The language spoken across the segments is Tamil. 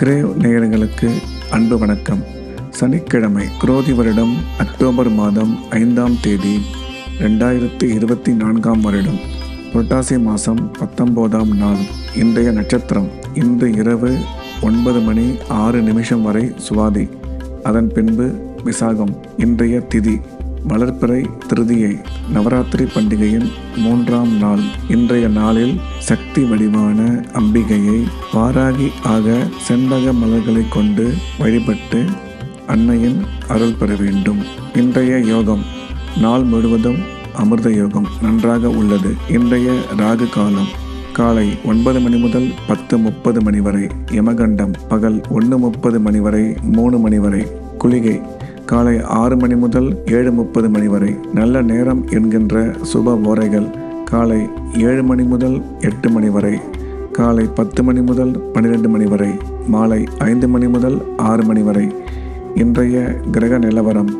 கிரேவ் நேயர்களுக்கு அன்பு வணக்கம். சனிக்கிழமை குரோதி வருடம் அக்டோபர் மாதம் 5ஆம் தேதி 2024 வருடம் புரட்டாசி மாதம் 19ஆம் நாள். இன்றைய நட்சத்திரம் இன்று இரவு 9:06 வரை சுவாதி, அதன் பின்பு விசாகம். இன்றைய திதி வளர்பிறை திருதியை, நவராத்திரி பண்டிகையின் 3ஆம் நாள். இன்றைய நாளில் சக்தி வடிவான அம்பிகையை வாராகி ஆக செண்பக மலர்களை கொண்டு வழிபட்டு அன்னையின் அருள் பெற வேண்டும். இன்றைய யோகம் நாள் முழுவதும் அமிர்த யோகம் நன்றாக உள்ளது. இன்றைய ராகு காலம் காலை 9 மணி முதல் 10:30 மணி வரை. யமகண்டம் பகல் 1:30 வரை 3 வரை. குளிகை காலை 6 மணி முதல் 7:30 மணி வரை. நல்ல நேரம் என்கின்ற சுப ஓரைகள் காலை 7 மணி முதல் 8 மணி வரை, காலை 10 மணி முதல் 12 மணி வரை, மாலை 5 மணி முதல் 6 மணி வரை. இன்றைய கிரக நிலவரம்: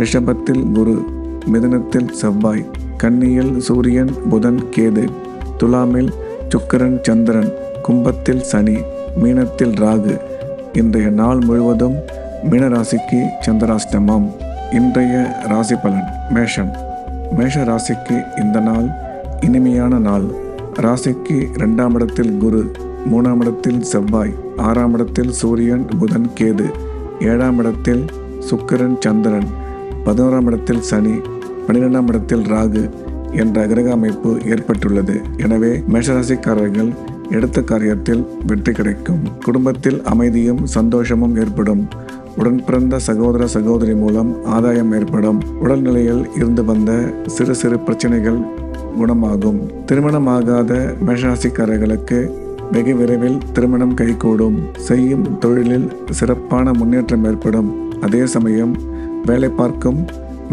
ரிஷபத்தில் குரு, மிதுனத்தில் செவ்வாய், கன்னியில் சூரியன் புதன் கேது, துலாமில் சுக்கிரன் சந்திரன், கும்பத்தில் சனி, மீனத்தில் ராகு. இன்றைய நாள் முழுவதும் மீனராசிக்கு சந்திராஷ்டமம். இன்றைய ராசி பலன்: மேஷம். மேஷ ராசிக்கு இந்த நாள் இனிமையான நாள். ராசிக்கு 2ஆம் இடத்தில் குரு, 3ஆம் இடத்தில் செவ்வாய், 6ஆம் இடத்தில் சூரியன் புதன் கேது, 7ஆம் இடத்தில் சுக்கிரன் சந்திரன், 11ஆம் இடத்தில் சனி, 12ஆம் இடத்தில் ராகு என்ற கிரக அமைப்பு ஏற்பட்டுள்ளது. எனவே மேஷராசிக்காரர்கள் எடுத்த காரியத்தில் வெற்றி கிடைக்கும். குடும்பத்தில் அமைதியும் சந்தோஷமும் ஏற்படும். உடன் பிறந்த சகோதர சகோதரி மூலம் ஆதாயம் ஏற்படும். உடல்நிலையில் இருந்து வந்த சிறு சிறு பிரச்சனைகள் குணமாகும். திருமணமாகாத மேஷராசிக்காரர்களுக்கு வெகு விரைவில் திருமணம் கைகூடும். செய்யும் தொழிலில் சிறப்பான முன்னேற்றம் ஏற்படும். அதே சமயம் வேலை பார்க்கும்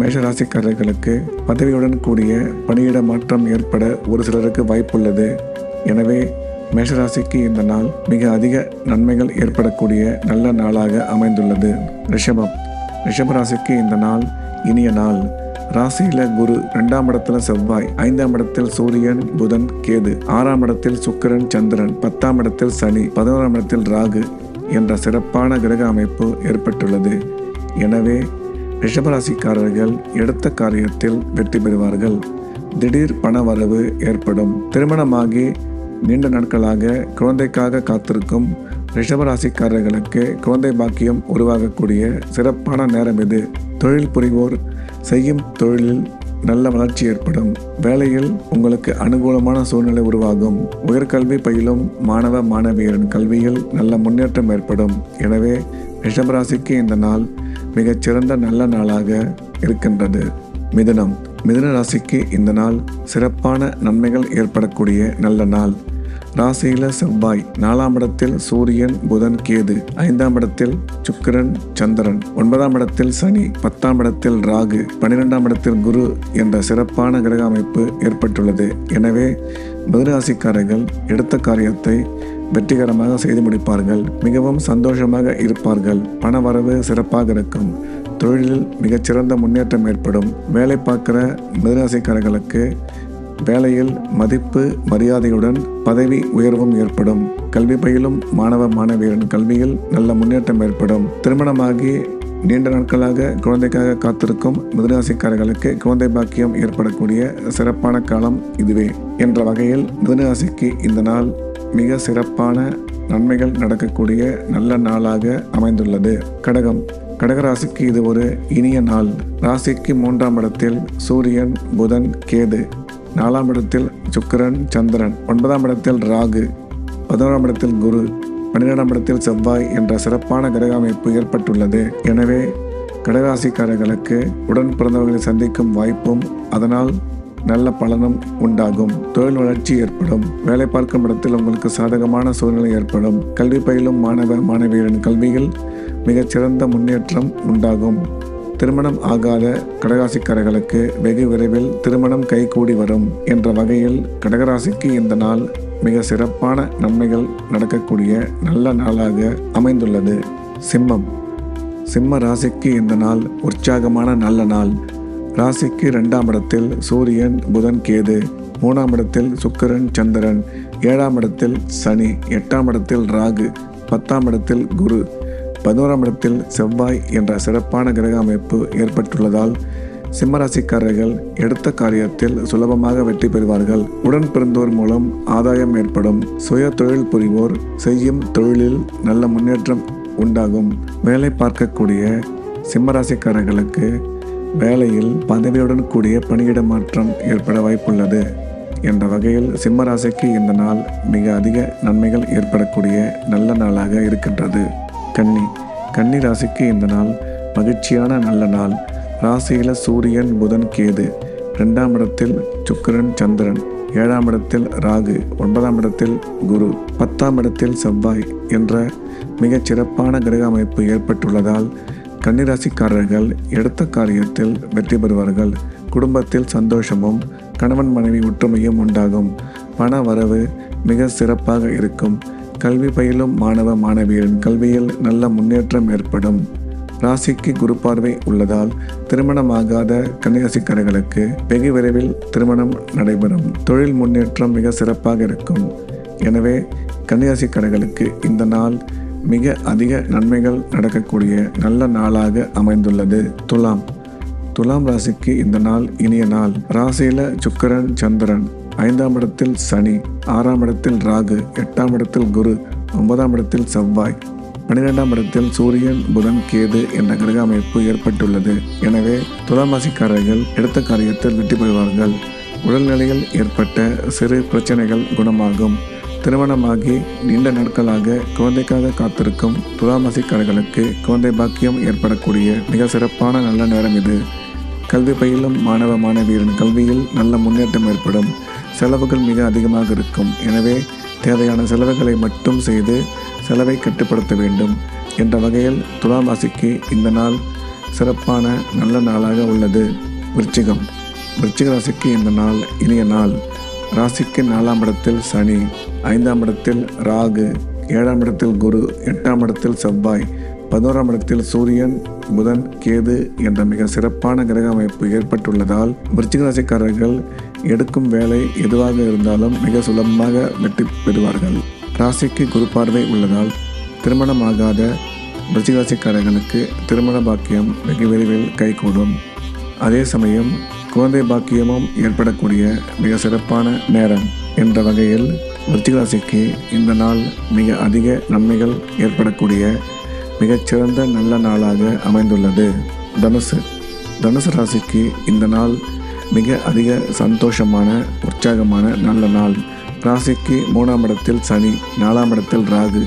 மேஷராசிக்காரர்களுக்கு பதவியுடன் கூடிய பணியிட மாற்றம் ஏற்பட ஒரு சிலருக்கு வாய்ப்புள்ளது. எனவே மேஷராசிக்கு இந்த நாள் மிக அதிக நன்மைகள் ஏற்படக்கூடிய நல்ல நாளாக அமைந்துள்ளது. ரிஷபம். ரிஷபராசிக்கு இந்த நாள் இனிய நாள். ராசியில குரு, 2ஆம் இடத்துல செவ்வாய், 5ஆம் இடத்தில் சூரியன் புதன் கேது, 6ஆம் இடத்தில் சுக்கிரன் சந்திரன், 10ஆம் இடத்தில் சனி, 11ஆம் இடத்தில் ராகு என்ற சிறப்பான கிரக அமைப்பு ஏற்பட்டுள்ளது. எனவே ரிஷபராசிக்காரர்கள் எடுத்த காரியத்தில் வெற்றி பெறுவார்கள். திடீர் பண வரவு ஏற்படும். திருமணமாகி நீண்ட நாட்களாக குழந்தைக்காக காத்திருக்கும் ரிஷபராசிக்காரர்களுக்கு குழந்தை பாக்கியம் உருவாகக்கூடிய சிறப்பான நேரம் இது. தொழில் புரிவோர் செய்யும் தொழிலில் நல்ல வளர்ச்சி ஏற்படும். வேலையில் உங்களுக்கு அனுகூலமான சூழ்நிலை உருவாகும். உயர்கல்வி பயிலும் மாணவ மாணவியரின் கல்வியில் நல்ல முன்னேற்றம் ஏற்படும். எனவே ரிஷபராசிக்கு இந்த நாள் மிகச்சிறந்த நல்ல நாளாக இருக்கின்றது. மிதுனம். மிதுன ராசிக்கு இந்த நாள் சிறப்பான நன்மைகள் ஏற்படக்கூடிய நல்ல நாள். ராசியில செவ்வாய், 4ஆம் இடத்தில் சூரியன் புதன் கேது, 5ஆம் இடத்தில் சுக்கிரன் சந்திரன், 9ஆம் இடத்தில் சனி, 10ஆம் இடத்தில் ராகு, 12ஆம் இடத்தில் குரு என்ற சிறப்பான கிரக அமைப்பு ஏற்பட்டுள்ளது. எனவே மிதுனராசிக்காரர்கள் எடுத்த காரியத்தை வெற்றிகரமாக செய்து முடிப்பார்கள். மிகவும் சந்தோஷமாக இருப்பார்கள். பண வரவு சிறப்பாக இருக்கும். தொழிலில் மிகச்சிறந்த முன்னேற்றம் ஏற்படும். வேலை பார்க்குற மிதுனராசிக்காரர்களுக்கு வேலையில் மதிப்பு மரியாதையுடன் பதவி உயர்வும் ஏற்படும். கல்வி பயிலும் மாணவ மாணவியரின் கல்வியில் நல்ல முன்னேற்றம் ஏற்படும். திருமணமாகி நீண்ட நாட்களாக குழந்தைக்காக காத்திருக்கும் மிதுனராசிக்காரர்களுக்கு குழந்தை பாக்கியம் ஏற்படக்கூடிய சிறப்பான காலம் இதுவே. என்ற வகையில் மிதுனராசிக்கு இந்த நாள் மிக சிறப்பான நன்மைகள் நடக்கக்கூடிய நல்ல நாளாக அமைந்துள்ளது. கடகம். கடகராசிக்கு இது ஒரு இனிய நாள். ராசிக்கு 3ஆம் இடத்தில் சூரியன் புதன் கேது, 4ஆம் இடத்தில் சுக்கிரன் சந்திரன், 9ஆம் இடத்தில் ராகு, 11ஆம் இடத்தில் குரு, 12ஆம் இடத்தில் செவ்வாய் என்ற சிறப்பான கிரக அமைப்பு ஏற்பட்டுள்ளது. எனவே கடகராசிக்காரர்களுக்கு உடன் பிறந்தவர்களை சந்திக்கும் வாய்ப்பும் அதனால் நல்ல பலனும் உண்டாகும். தொழில் வளர்ச்சி ஏற்படும். வேலை பார்க்கும் இடத்தில் உங்களுக்கு சாதகமான சூழ்நிலை ஏற்படும். கல்வி பயிலும் மாணவ மாணவியரின் கல்வியில் மிகச்சிறந்த முன்னேற்றம் உண்டாகும். திருமணம் ஆகாத கடகராசிக்காரர்களுக்கு வெகு விரைவில் திருமணம் கைகூடி வரும். என்ற வகையில் கடகராசிக்கு இந்த நாள் மிக சிறப்பான நன்மைகள் நடக்கக்கூடிய நல்ல நாளாக அமைந்துள்ளது. சிம்மம். சிம்ம ராசிக்கு இந்த நாள் உற்சாகமான நல்ல நாள். ராசிக்கு 2ஆம் இடத்தில் சூரியன் புதன் கேது, 3ஆம் இடத்தில் சுக்கிரன் சந்திரன், 7ஆம் இடத்தில் சனி, 8ஆம் இடத்தில் ராகு, 10ஆம் இடத்தில் குரு, 11ஆம் இடத்தில் செவ்வாய் என்ற சிறப்பான கிரக அமைப்பு ஏற்பட்டுள்ளதால் சிம்மராசிக்காரர்கள் எடுத்த காரியத்தில் சுலபமாக வெற்றி பெறுவார்கள். உடன் பிறந்தோர் மூலம் ஆதாயம் ஏற்படும். சுய தொழில் புரிவோர் செய்யும் தொழிலில் நல்ல முன்னேற்றம் உண்டாகும். வேலை பார்க்கக்கூடிய சிம்மராசிக்காரர்களுக்கு வேலையில் பதவியுடன் கூடிய பணியிட மாற்றம் ஏற்பட வாய்ப்புள்ளது. என்ற வகையில் சிம்மராசிக்கு இந்த நாள் மிக அதிக நன்மைகள் ஏற்படக்கூடிய நல்ல நாளாக இருக்கின்றது. கன்னி ராசிக்கு இந்த நாள் மகிழ்ச்சியான நல்ல நாள். ராசியில் சூரியன், புதன், கேது, 2ஆம் இடத்தில் சுக்கிரன், சந்திரன், 7ஆம் இடத்தில் ராகு, 9ஆம் இடத்தில் குரு, 10ஆம் இடத்தில் செவ்வாய் என்ற மிகச் சிறப்பான கிரக அமைப்பு ஏற்பட்டுள்ளதால் கன்னிராசிக்காரர்கள் எடுத்த காரியத்தில் வெற்றி பெறுவார்கள். குடும்பத்தில் சந்தோஷமும் கணவன் மனைவி ஒற்றுமையும் உண்டாகும். பண வரவு மிக சிறப்பாக இருக்கும். கல்வி பயிலும் மாணவ மாணவியரின் கல்வியில் நல்ல முன்னேற்றம் ஏற்படும். ராசிக்கு குரு பார்வை உள்ளதால் திருமணமாகாத கன்னிராசிக்காரர்களுக்கு வெகு விரைவில் திருமணம் நடைபெறும். தொழில் முன்னேற்றம் மிக சிறப்பாக இருக்கும். எனவே கன்னிராசிக்காரர்களுக்கு இந்த நாள் மிக அதிக நன்மைகள் நடக்கக்கூடிய நல்ல நாளாக அமைந்துள்ளது. துலாம் ராசிக்கு இந்த நாள் இனிய நாள். ராசியில சுக்கிரன், சந்திரன், 5ஆம் இடத்தில் சனி, 6ஆம் இடத்தில் ராகு, 8ஆம் இடத்தில் குரு, 9ஆம் இடத்தில் செவ்வாய், 12ஆம் இடத்தில் சூரியன், புதன், கேது என்ற கிரக அமைப்பு ஏற்பட்டுள்ளது. எனவே துலாம் ராசிக்காரர்கள் எடுத்த காரியத்தில் வெற்றி பெறுவார்கள். உடல்நிலையில் ஏற்பட்ட சிறு பிரச்சனைகள் குணமாகும். திருமணமாகி நீண்ட நாட்களாக குழந்தைக்காக காத்திருக்கும் துலாம் ராசிக்காரர்களுக்கு குழந்தை பாக்கியம் ஏற்படக்கூடிய மிக சிறப்பான நல்ல நேரம் இது. கல்வி பயிலும் மாணவ மாணவியரின் கல்வியில் நல்ல முன்னேற்றம் ஏற்படும். செலவுகள் மிக அதிகமாக இருக்கும். எனவே தேவையான செலவுகளை மட்டும் செய்து செலவை கட்டுப்படுத்த வேண்டும். என்ற வகையில் துலாம் ராசிக்கு இந்த நாள் சிறப்பான நல்ல நாளாக உள்ளது. விருச்சிக ராசிக்கு இந்த நாள் இனிய நாள். ராசிக்கு 4ஆம் இடத்தில் சனி, 5ஆம் இடத்தில் ராகு, 7ஆம் இடத்தில் குரு, 8ஆம் இடத்தில் செவ்வாய், 11ஆம் இடத்தில் சூரியன், புதன், கேது என்ற மிக சிறப்பான கிரக அமைப்பு ஏற்பட்டுள்ளதால் விருச்சிக ராசிக்காரர்கள் எடுக்கும் வேலை எதுவாக இருந்தாலும் மிக சுலபமாக வெற்றி பெறுவார்கள். ராசிக்கு குரு பார்வை உள்ளதால் திருமணமாகாத விருச்சிக ராசிக்காரர்களுக்கு திருமண பாக்கியம் வெகு விரைவில் கைகூடும். அதே சமயம் குழந்தை பாக்கியமும் ஏற்படக்கூடிய மிக சிறப்பான நேரம். என்ற வகையில் விருச்சிக ராசிக்கு இந்த நாள் மிக அதிக நன்மைகள் ஏற்படக்கூடிய மிகச்சிறந்த நல்ல நாளாக அமைந்துள்ளது. தனுசு ராசிக்கு இந்த நாள் மிக அதிக சந்தோஷமான உற்சாகமான நல்ல நாள். ராசிக்கு 3ஆம் இடத்தில் சனி, 4ஆம் இடத்தில் ராகு,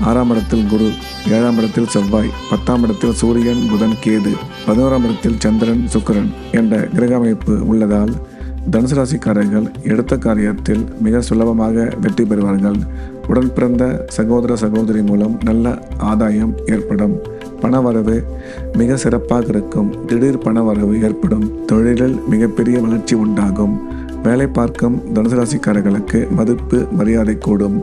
6ஆம் இடத்தில் குரு, 7ஆம் இடத்தில் செவ்வாய், 10ஆம் இடத்தில் சூரியன், புதன், கேது, 11ஆம் இடத்தில் சந்திரன், சுக்கிரன் என்ற கிரக அமைப்பு உள்ளதால் தனுசு ராசிக்காரர்கள் எடுத்த காரியத்தில் மிக சுலபமாக வெற்றி பெறுவார்கள். உடன் பிறந்த சகோதர சகோதரி மூலம் நல்ல ஆதாயம் ஏற்படும். பணவரவு மிக சிறப்பாக இருக்கும். திடீர் பணவரவு ஏற்படும். தொழிலில் மிகப்பெரிய வளர்ச்சி உண்டாகும். வேலை பார்க்கும் தனுசு ராசிக்காரர்களுக்கு மதிப்பு மரியாதை கூடும்.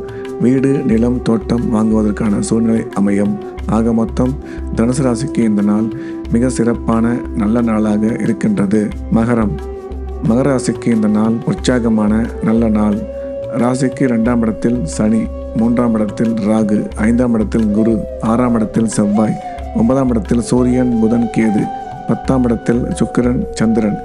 வீடு, நிலம், தோட்டம் வாங்குவதற்கான சூழ்நிலை அமையும். ஆக மொத்தம் தனுசு ராசிக்கு இந்த நாள் மிக சிறப்பான நல்ல நாளாக இருக்கின்றது. மகர ராசிக்கு இந்த நாள் உற்சாகமான நல்ல நாள். ராசிக்கு 2ஆம் இடத்தில் சனி, 3ஆம் இடத்தில் ராகு, 5ஆம் இடத்தில் குரு, 6ஆம் இடத்தில் செவ்வாய், 9ஆம் இடத்தில் சூரியன், புதன், கேது, 10ஆம் இடத்தில் சுக்கிரன், சந்திரன்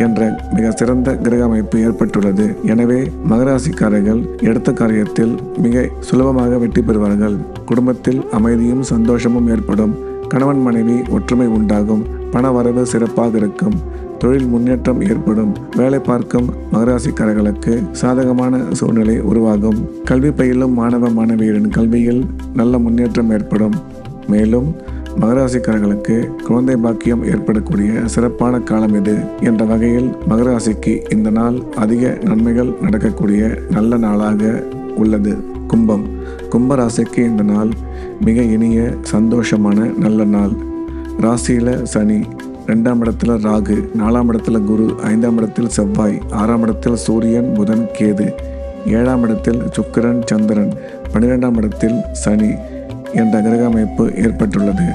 என்ற மிக சிறந்த கிரக அமைப்பு ஏற்பட்டுள்ளது. எனவே மகராசிக்காரர்கள் எடுத்த காரியத்தில் மிக சுலபமாக வெற்றி பெறுவார்கள். குடும்பத்தில் அமைதியும் சந்தோஷமும் ஏற்படும். கணவன் மனைவி ஒற்றுமை உண்டாகும். பண வரவு சிறப்பாக இருக்கும். தொழில் முன்னேற்றம் ஏற்படும். வேலை பார்க்கும் மகராசிக்காரர்களுக்கு சாதகமான சூழ்நிலை உருவாகும். கல்வி பயிலும் மாணவ மாணவியரின் கல்வியில் நல்ல முன்னேற்றம் ஏற்படும். மேலும் மகராசிக்காரர்களுக்கு குழந்தை பாக்கியம் ஏற்படக்கூடிய சிறப்பான காலம் இது. என்ற வகையில் மகராசிக்கு இந்த நாள் அதிக நன்மைகள் நடக்கக்கூடிய நல்ல நாளாக உள்ளது. கும்பராசிக்கு இந்த நாள் மிக இனிய சந்தோஷமான நல்ல நாள். ராசியில சனி, 2ஆம் இடத்துல ராகு, 4ஆம் இடத்துல குரு, 5ஆம் இடத்தில் செவ்வாய், 6ஆம் இடத்தில் சூரியன், புதன், கேது, 7ஆம் இடத்தில் சுக்கிரன், சந்திரன், 12ஆம் இடத்தில் சனி என்ற கிரக அமைப்பு ஏற்பட்டுள்ளது.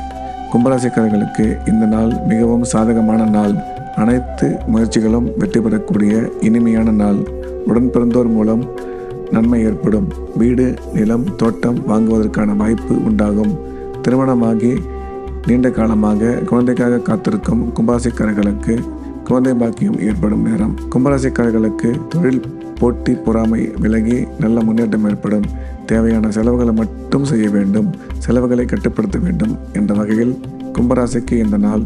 கும்பராசிக்காரர்களுக்கு இந்த நாள் மிகவும் சாதகமான நாள். அனைத்து முயற்சிகளும் வெற்றி பெறக்கூடிய இனிமையான நாள். உடன் பிறந்தோர் மூலம் நன்மை ஏற்படும். வீடு, நிலம், தோட்டம் வாங்குவதற்கான வாய்ப்பு உண்டாகும். திருமணமாகி நீண்ட காலமாக குழந்தைக்காக காத்திருக்கும் கும்பராசிக்காரர்களுக்கு குழந்தை பாக்கியம் ஏற்படும் நேரம். கும்பராசிக்காரர்களுக்கு தொழில் போட்டி பொறாமை விலகி நல்ல முன்னேற்றம் ஏற்படும். தேவையான செலவுகளை மட்டும் செய்ய வேண்டும், செலவுகளை கட்டுப்படுத்த வேண்டும் என்ற வகையில் கும்பராசிக்கு இந்த நாள்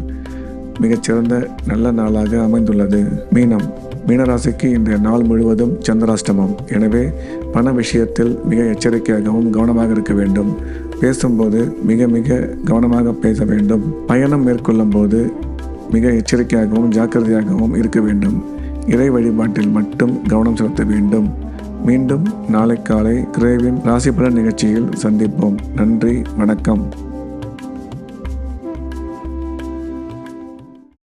மிகச்சிறந்த நல்ல நாளாக அமைந்துள்ளது. மீனராசிக்கு இன்றைய நாள் முழுவதும் சந்திராஷ்டமம். எனவே பண விஷயத்தில் மிக எச்சரிக்கையாகவும் கவனமாக இருக்க வேண்டும். பேசும்போது மிக கவனமாக பேச வேண்டும். பயணம் மேற்கொள்ளும் போது மிக எச்சரிக்கையாகவும் ஜாக்கிரதையாகவும் இருக்க வேண்டும். இறை வழிபாட்டில் மட்டும் கவனம் செலுத்த வேண்டும். மீண்டும் நாளை காலை கிரேவின் ராசி பலன் நிகழ்ச்சியில் சந்திப்போம். நன்றி, வணக்கம்.